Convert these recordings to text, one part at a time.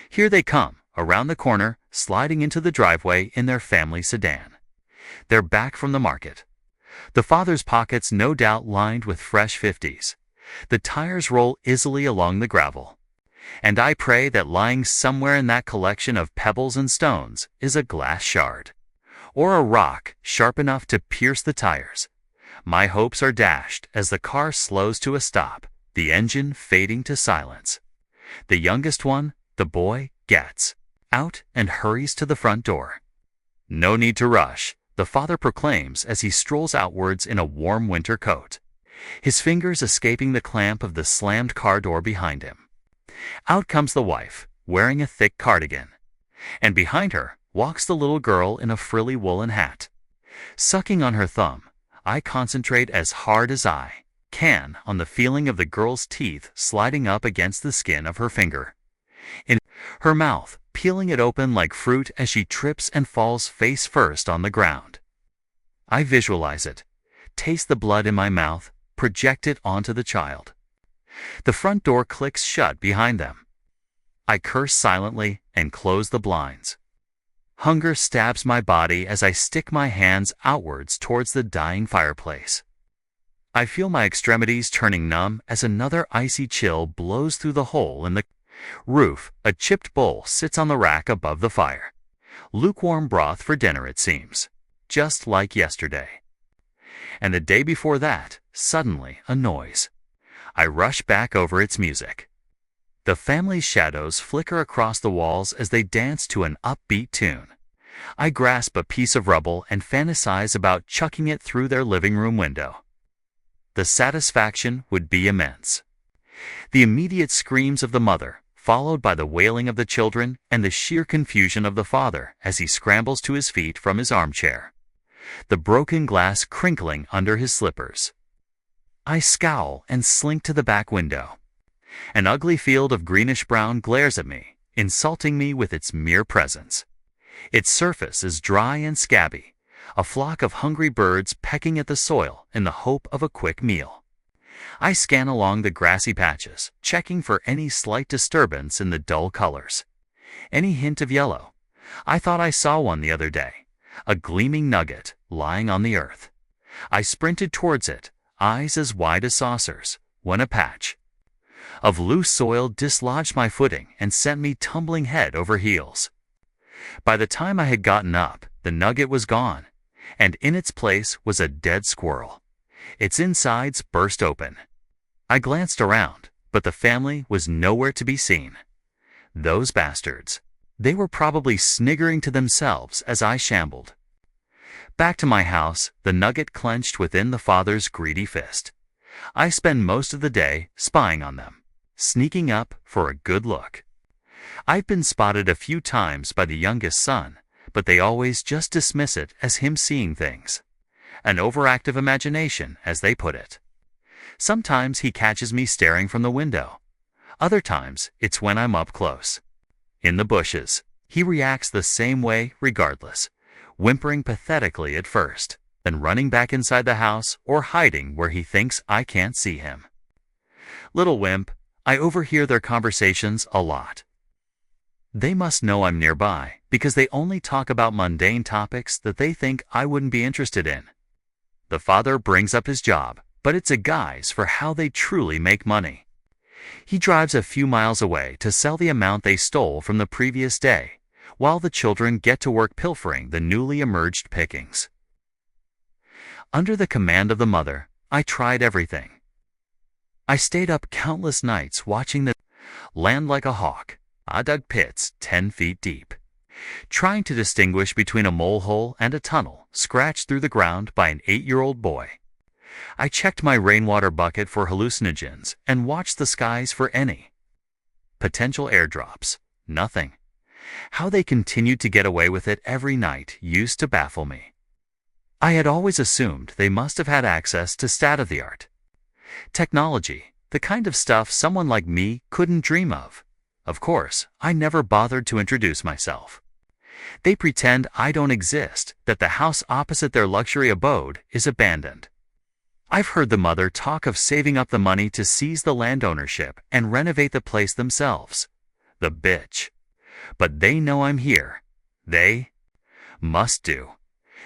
Here they come, around the corner, sliding into the driveway in their family sedan. They're back from the market. The father's pockets no doubt lined with fresh 50s. The tires roll easily along the gravel. And I pray that lying somewhere in that collection of pebbles and stones is a glass shard, or a rock sharp enough to pierce the tires. My hopes are dashed as the car slows to a stop, the engine fading to silence. The youngest one, the boy, gets out and hurries to the front door. "No need to rush," the father proclaims as he strolls outwards in a warm winter coat, his fingers escaping the clamp of the slammed car door behind him. Out comes the wife, wearing a thick cardigan, and behind her walks the little girl in a frilly woolen hat. Sucking on her thumb, I concentrate as hard as I can on the feeling of the girl's teeth sliding up against the skin of her finger. In her mouth, peeling it open like fruit as she trips and falls face first on the ground. I visualize it, taste the blood in my mouth, project it onto the child. The front door clicks shut behind them. I curse silently and close the blinds. Hunger stabs my body as I stick my hands outwards towards the dying fireplace. I feel my extremities turning numb as another icy chill blows through the hole in the roof. A chipped bowl sits on the rack above the fire. Lukewarm broth for dinner, it seems, just like yesterday. And the day before that, suddenly a noise. I rush back over its music. The family's shadows flicker across the walls as they dance to an upbeat tune. I grasp a piece of rubble and fantasize about chucking it through their living room window. The satisfaction would be immense. The immediate screams of the mother, followed by the wailing of the children and the sheer confusion of the father as he scrambles to his feet from his armchair. The broken glass crinkling under his slippers. I scowl and slink to the back window. An ugly field of greenish-brown glares at me, insulting me with its mere presence. Its surface is dry and scabby, a flock of hungry birds pecking at the soil in the hope of a quick meal. I scan along the grassy patches, checking for any slight disturbance in the dull colors. Any hint of yellow. I thought I saw one the other day, a gleaming nugget lying on the earth. I sprinted towards it, eyes as wide as saucers, when a patch of loose soil dislodged my footing and sent me tumbling head over heels. By the time I had gotten up, the nugget was gone, and in its place was a dead squirrel. Its insides burst open. I glanced around, but the family was nowhere to be seen. Those bastards. They were probably sniggering to themselves as I shambled. Back to my house, the nugget clenched within the father's greedy fist. I spend most of the day spying on them, sneaking up for a good look. I've been spotted a few times by the youngest son, but they always just dismiss it as him seeing things. An overactive imagination, as they put it. Sometimes he catches me staring from the window. Other times, it's when I'm up close. In the bushes, he reacts the same way regardless, whimpering pathetically at first, then running back inside the house or hiding where he thinks I can't see him. Little wimp, I overhear their conversations a lot. They must know I'm nearby because they only talk about mundane topics that they think I wouldn't be interested in. The father brings up his job, but it's a guise for how they truly make money. He drives a few miles away to sell the amount they stole from the previous day, while the children get to work pilfering the newly emerged pickings. Under the command of the mother, I tried everything. I stayed up countless nights watching the land like a hawk. I dug pits 10 feet deep, trying to distinguish between a mole hole and a tunnel scratched through the ground by an 8-year-old boy. I checked my rainwater bucket for hallucinogens and watched the skies for any potential airdrops. Nothing. How they continued to get away with it every night used to baffle me. I had always assumed they must have had access to state-of-the-art technology, the kind of stuff someone like me couldn't dream of. Of course, I never bothered to introduce myself. They pretend I don't exist, that the house opposite their luxury abode is abandoned. I've heard the mother talk of saving up the money to seize the land ownership and renovate the place themselves. The bitch. But they know I'm here. They must do.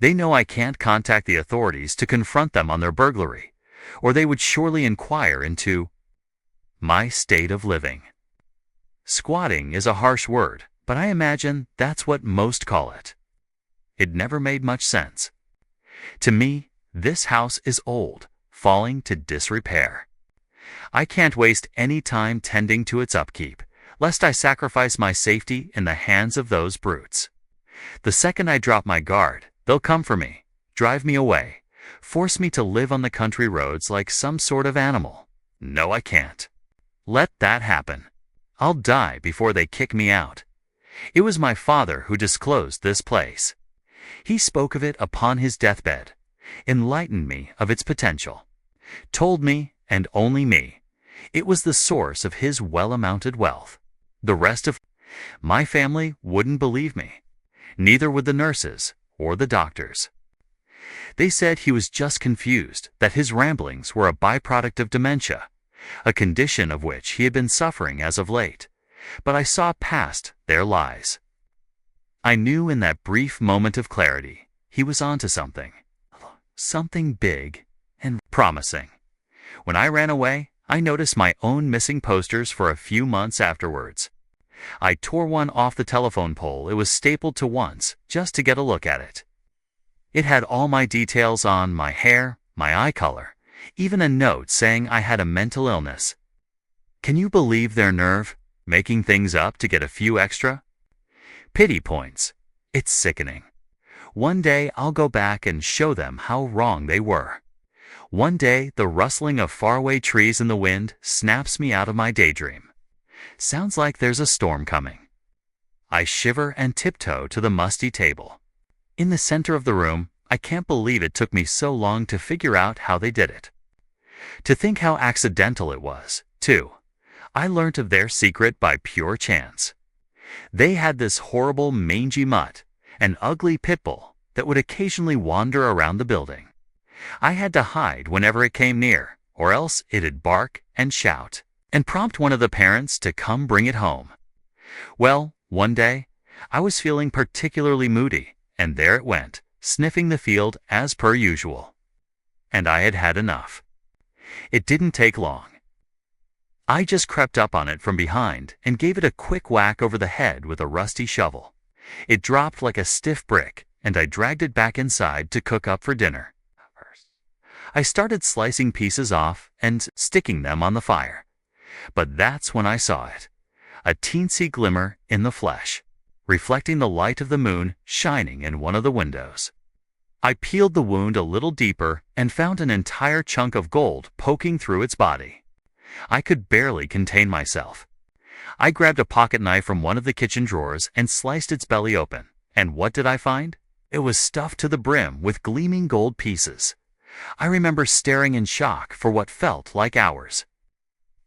They know I can't contact the authorities to confront them on their burglary, or they would surely inquire into my state of living. Squatting is a harsh word, but I imagine that's what most call it. It never made much sense. To me, this house is old, falling to disrepair. I can't waste any time tending to its upkeep, lest I sacrifice my safety in the hands of those brutes. The second I drop my guard, they'll come for me, drive me away, force me to live on the country roads like some sort of animal. No, I can't. Let that happen. I'll die before they kick me out. It was my father who disclosed this place. He spoke of it upon his deathbed, enlightened me of its potential, told me, and only me, it was the source of his well-amounted wealth. The rest of my family wouldn't believe me. Neither would the nurses or the doctors. They said he was just confused, that his ramblings were a byproduct of dementia, a condition of which he had been suffering as of late. But I saw past their lies. I knew in that brief moment of clarity he was onto something. Something big and promising. When I ran away, I noticed my own missing posters for a few months afterwards. I tore one off the telephone pole it was stapled to once, just to get a look at it. It had all my details on my hair, my eye color, even a note saying I had a mental illness. Can you believe their nerve, making things up to get a few extra? Pity points. It's sickening. One day I'll go back and show them how wrong they were. One day the rustling of faraway trees in the wind snaps me out of my daydream. Sounds like there's a storm coming. I shiver and tiptoe to the musty table. In the center of the room, I can't believe it took me so long to figure out how they did it. To think how accidental it was, too. I learnt of their secret by pure chance. They had this horrible mangy mutt, an ugly pit bull, that would occasionally wander around the building. I had to hide whenever it came near, or else it'd bark and shout, and prompt one of the parents to come bring it home. Well, one day, I was feeling particularly moody, and there it went, sniffing the field as per usual. And I had had enough. It didn't take long. I just crept up on it from behind and gave it a quick whack over the head with a rusty shovel. It dropped like a stiff brick, and I dragged it back inside to cook up for dinner. I started slicing pieces off and sticking them on the fire. But that's when I saw it. A teensy glimmer in the flesh, reflecting the light of the moon shining in one of the windows. I peeled the wound a little deeper and found an entire chunk of gold poking through its body. I could barely contain myself. I grabbed a pocket knife from one of the kitchen drawers and sliced its belly open. And what did I find? It was stuffed to the brim with gleaming gold pieces. I remember staring in shock for what felt like hours.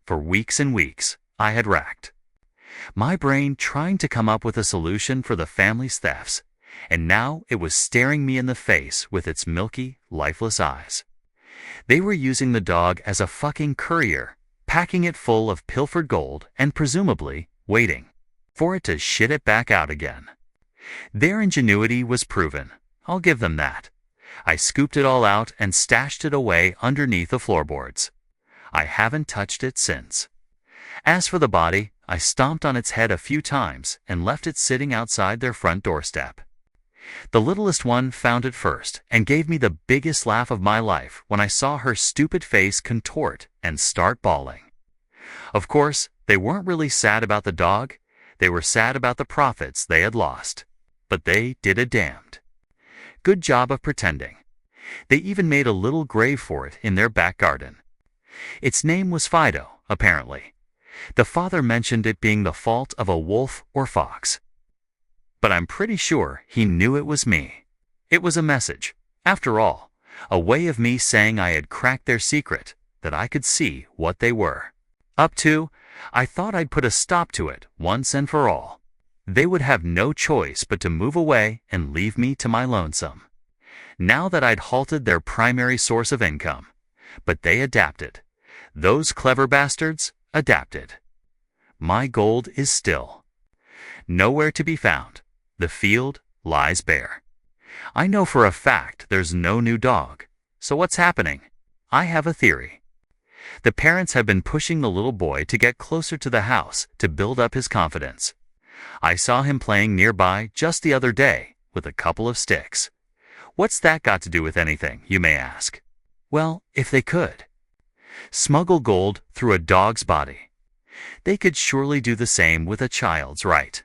For weeks and weeks, I had racked my brain trying to come up with a solution for the family's thefts, and now it was staring me in the face with its milky, lifeless eyes. They were using the dog as a fucking courier, packing it full of pilfered gold and presumably waiting for it to shit it back out again. Their ingenuity was proven, I'll give them that. I scooped it all out and stashed it away underneath the floorboards. I haven't touched it since. As for the body, I stomped on its head a few times and left it sitting outside their front doorstep. The littlest one found it first and gave me the biggest laugh of my life when I saw her stupid face contort and start bawling. Of course, they weren't really sad about the dog. They were sad about the profits they had lost. But they did a damned good job of pretending. They even made a little grave for it in their back garden. Its name was Fido, apparently. The father mentioned it being the fault of a wolf or fox. But I'm pretty sure he knew it was me. It was a message, after all, a way of me saying I had cracked their secret, that I could see what they were up to. I thought I'd put a stop to it once and for all. They would have no choice but to move away and leave me to my lonesome. Now that I'd halted their primary source of income. But they adapted. Those clever bastards adapted. My gold is still Nowhere to be found. The field lies bare. I know for a fact there's no new dog. So what's happening? I have a theory. The parents have been pushing the little boy to get closer to the house to build up his confidence. I saw him playing nearby just the other day with a couple of sticks. What's that got to do with anything, you may ask? Well, if they could smuggle gold through a dog's body, they could surely do the same with a child's, right?